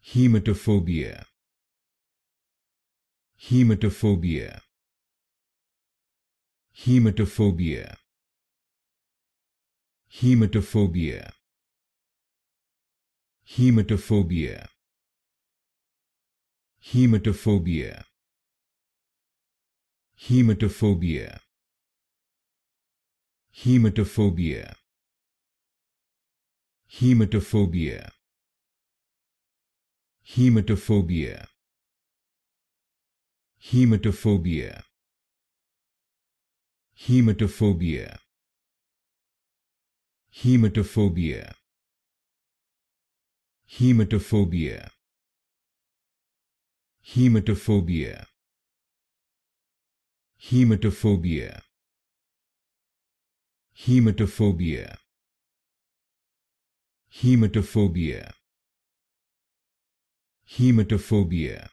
Hematophobia. Hematophobia. Hematophobia. Hematophobia. Hematophobia. Hematophobia. Hematophobia. Hematophobia. Hematophobia. Hematophobia. Hematophobia. Hematophobia. Hematophobia. Hematophobia. Hematophobia. Hematophobia. Hematophobia. Hematophobia. Hematophobia.